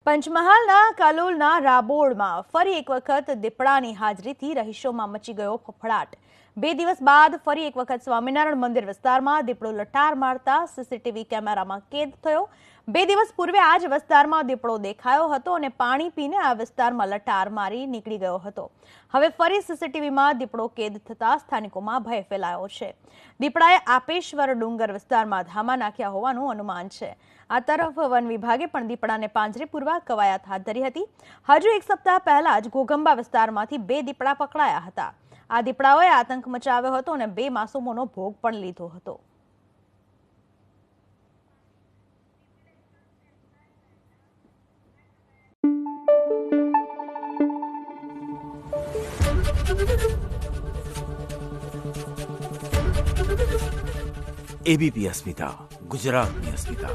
પંચમહાલના કાલોલના રાબોડમાં ફરી એક વખત દીપડાની હાજરીથી રહીશોમાં મચી ગયો ફફડાટ। 2 દિવસ બાદ ફરી એક વખત સ્વામિનારાયણ મંદિર વિસ્તારમાં દીપડો લટાર મારતા સીસીટીવી કેમેરામાં કેદ થયો। 2 દિવસ પૂર્વે આ જ વિસ્તારમાં દીપડો દેખાયો હતો અને પાણી પીને આ વિસ્તારમાં લટાર મારી નીકળી ગયો હતો। હવે ફરી સીસીટીવીમાં દીપડો કેદ થતા સ્થાનિકોમાં ભય ફેલાયો છે। દીપડાએ આપેશ્વર ડુંગર વિસ્તારમાં ધામા નાખ્યા હોવાનું અનુમાન છે। આ તરફ વન વિભાગે પણ દીપડાને પાંજરે પૂરવા કવાયત હાથ ધરી હતી। હજુ એક સપ્તાહ પહેલા જ ઘોઘંબા વિસ્તારમાંથી 2 દીપડા પકડાયા હતા। આ દીપડાઓએ આતંક મચાવ્યો હતો અને 2 માસૂમોનો ભોગ પણ લીધો હતો। एबीपी अस्मिता, गुजरातनी अस्मिता।